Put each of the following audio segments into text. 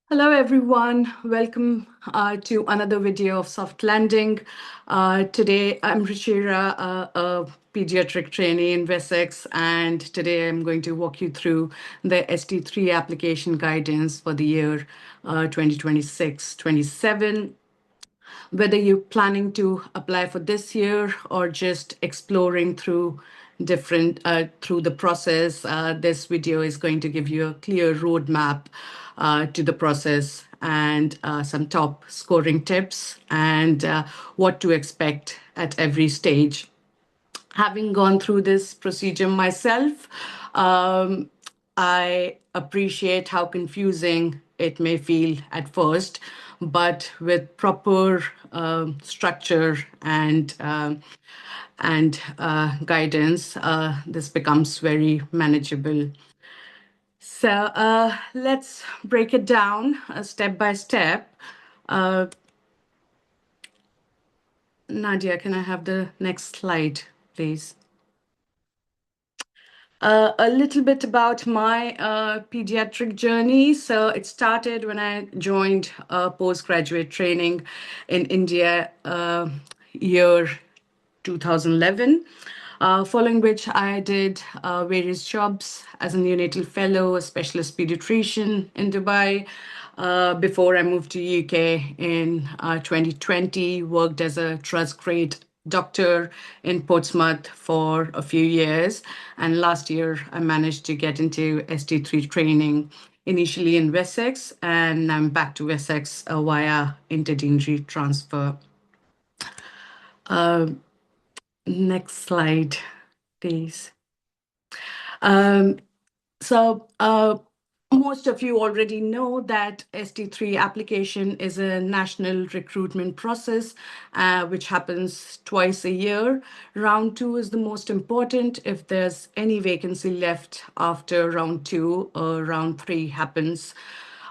Hello, everyone. Welcome to another video of Soft Landing. Today, I'm Ruchira, a pediatric trainee in Wessex, and today I'm going to walk you through the ST3 application guidance for the year 2026-27. Whether you're planning to apply for this year or just exploring through the process, this video is going to give you a clear roadmap to the process and some top scoring tips and what to expect at every stage. Having gone through this procedure myself, I appreciate how confusing it may feel at first, but with proper structure and guidance, this becomes very manageable. So let's break it down step by step. Nadia, can I have the next slide, please? A little bit about my pediatric journey. So it started when I joined postgraduate training in India, year 2011. Following which I did various jobs as a neonatal fellow, a specialist pediatrician in Dubai. Before I moved to UK in 2020, worked as a trust grade doctor in Portsmouth for a few years. And last year, I managed to get into ST3 training, initially in Wessex, and I'm back to Wessex via interdeanery transfer. Next slide, please. So most of you already know that ST3 application is a national recruitment process, which happens twice a year. Round two is the most important. If there's any vacancy left after round two, round three happens.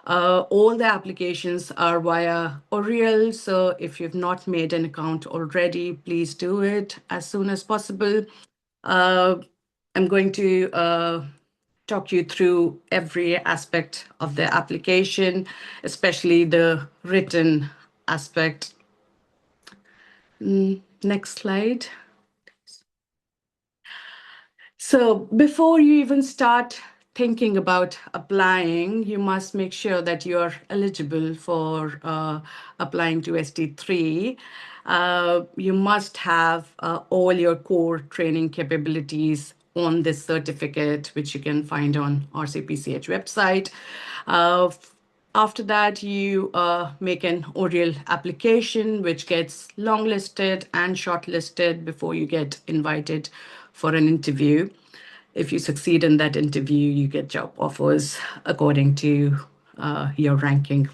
All the applications are via Oriel, so if you've not made an account already, please do it as soon as possible. I'm going to talk you through every aspect of the application, especially the written aspect. Next slide. So before you even start thinking about applying, you must make sure that you're eligible for applying to ST3. You must have all your core training capabilities on this certificate, which you can find on RCPCH website. After that, you make an Oriel application, which gets longlisted and shortlisted before you get invited for an interview. If you succeed in that interview, you get job offers according to your ranking.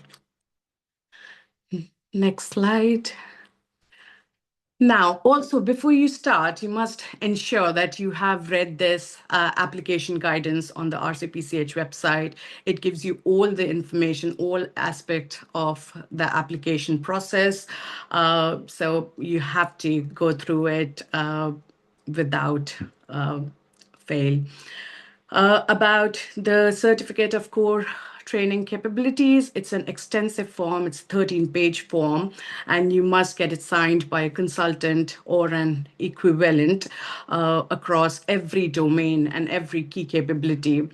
Next slide. Now, also, before you start, you must ensure that you have read this application guidance on the RCPCH website. It gives you all the information, all aspect of the application process. So you have to go through it without fail. About the certificate of core training capabilities, it's an extensive form. It's a 13-page form, and you must get it signed by a consultant or an equivalent across every domain and every key capability.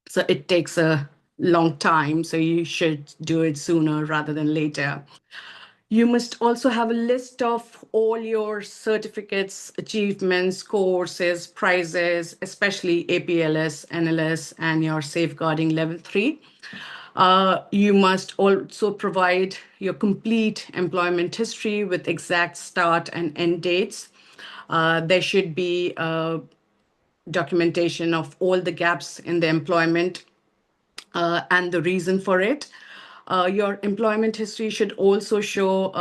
So it takes a long time, so you should do it sooner rather than later. You must also have a list of all your certificates, achievements, courses, prizes, especially APLS, NLS, and your safeguarding level 3. You must also provide your complete employment history with exact start and end dates. There should be documentation of all the gaps in the employment and the reason for it. Your employment history should also show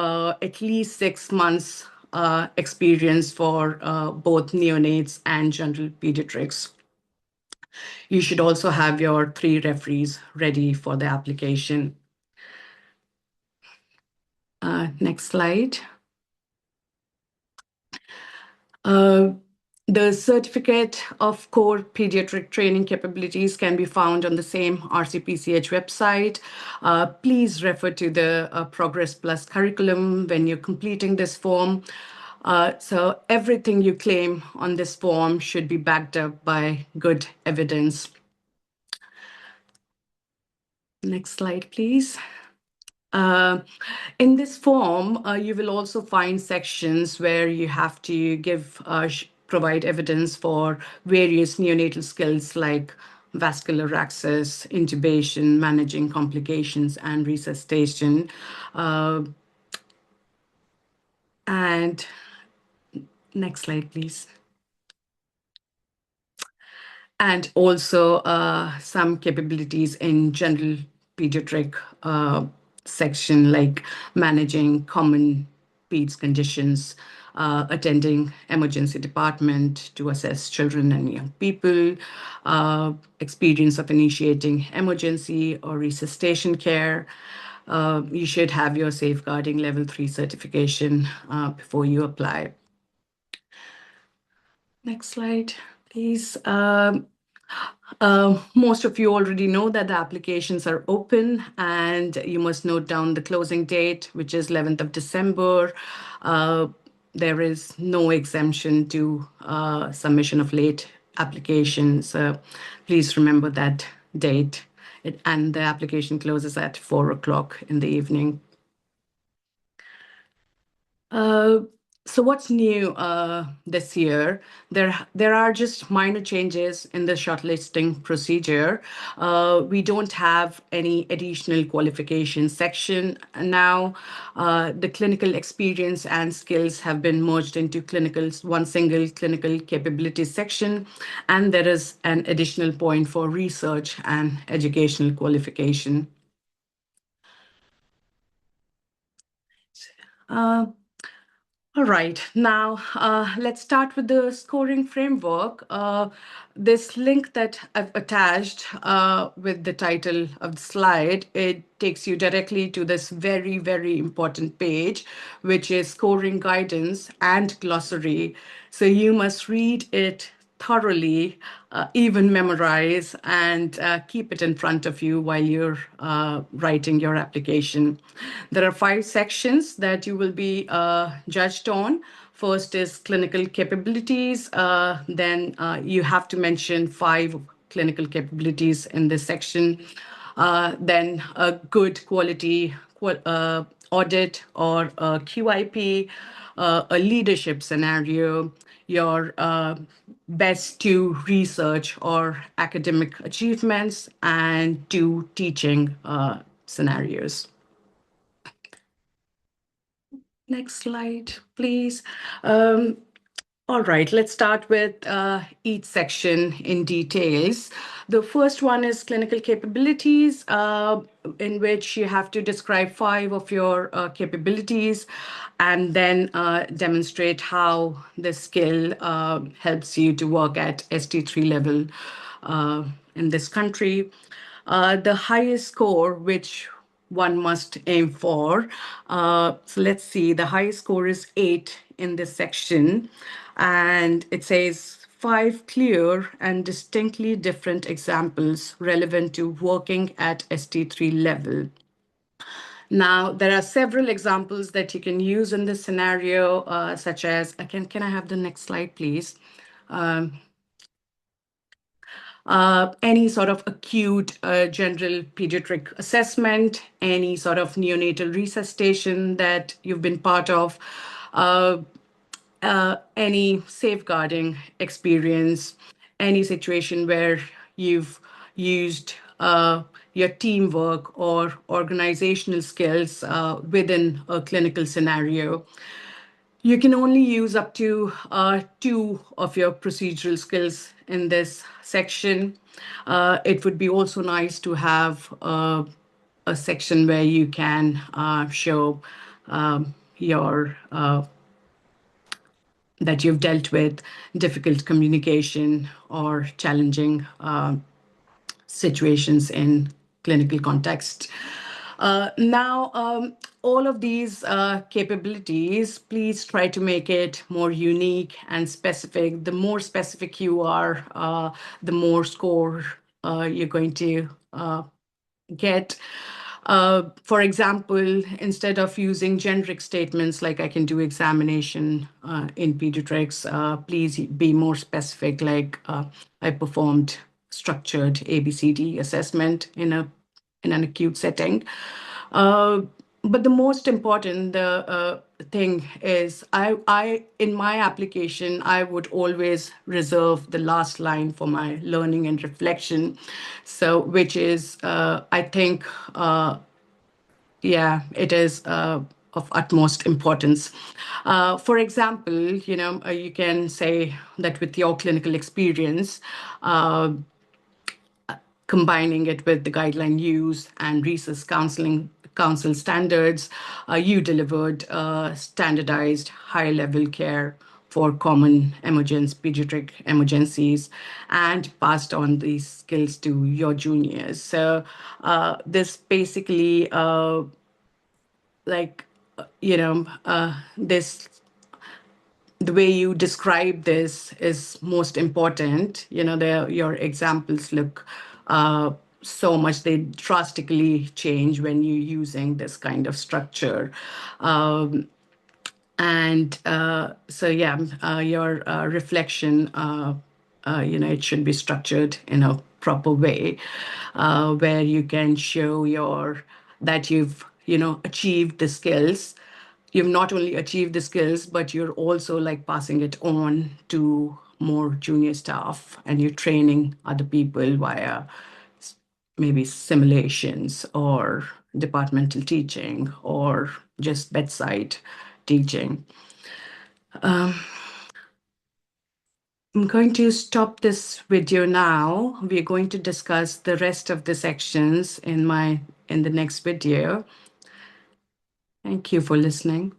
at least 6 months experience for both neonates and general pediatrics. You should also have your 3 referees ready for the application. Next slide. The certificate of core pediatric training capabilities can be found on the same RCPCH website. Please refer to the Progress Plus curriculum when you're completing this form. So everything you claim on this form should be backed up by good evidence. Next slide, please. In this form, you will also find sections where you have to provide evidence for various neonatal skills like vascular access, intubation, managing complications, and resuscitation. And next slide, please. And also some capabilities in general pediatric section, like managing common peds conditions, attending emergency department to assess children and young people, experience of initiating emergency or resuscitation care. You should have your safeguarding level 3 certification before you apply. Next slide, please. Most of you already know that the applications are open, and you must note down the closing date, which is 11th of December. There is no exemption to submission of late applications. Please remember that date. And the application closes at 4 o'clock in the evening. So what's new this year? There are just minor changes in the shortlisting procedure. We don't have any additional qualification section now. The clinical experience and skills have been merged into one single clinical capabilities section, and there is an additional point for research and educational qualification. All right, now let's start with the scoring framework. This link that I've attached with the title of the slide, it takes you directly to this very, very important page, which is scoring guidance and glossary. So you must read it thoroughly, even memorize, and keep it in front of you while you're writing your application. There are 5 sections that you will be judged on. First is clinical capabilities. Then you have to mention 5 clinical capabilities in this section. Then a good quality audit or a QIP, a leadership scenario, your best 2 research or academic achievements, and 2 teaching scenarios. Next slide, please. All right, let's start with each section in details. The first one is clinical capabilities, in which you have to describe 5 of your capabilities and then demonstrate how the skill helps you to work at ST3 level in this country. The highest score, which one must aim for. So let's see, the highest score is 8 in this section, and it says 5 clear and distinctly different examples relevant to working at ST3 level. Now, there are several examples that you can use in this scenario, such as, can I have the next slide, please? Any sort of acute general pediatric assessment, any sort of neonatal resuscitation that you've been part of, any safeguarding experience, any situation where you've used your teamwork or organizational skills within a clinical scenario. You can only use up to 2 of your procedural skills in this section. It would be also nice to have a section where you can show your that you've dealt with difficult communication or challenging situations in clinical context. Now, all of these capabilities, please try to make it more unique and specific. The more specific you are, the more score you're going to get. For example, instead of using generic statements like I can do examination in pediatrics, please be more specific, like I performed structured ABCD assessment in an acute setting. Uh, but the most important thing is in my application, I would always reserve the last line for my learning and reflection. So, which is, I think, yeah, it is of utmost importance. For example, you can say that with your clinical experience, combining it with the guideline use and research council standards, you delivered standardized high-level care for common pediatric emergencies and passed on these skills to your juniors. So this basically, this the way you describe this is most important. Your examples look so much, they drastically change when you're using this kind of structure. And so, yeah, your reflection, it should be structured in a proper way where you can show that you've, achieved the skills. You've not only achieved the skills, but you're also like passing it on to more junior staff, and you're training other people via maybe simulations or departmental teaching or just bedside teaching. I'm going to stop this video now. We're going to discuss the rest of the sections in the next video. Thank you for listening.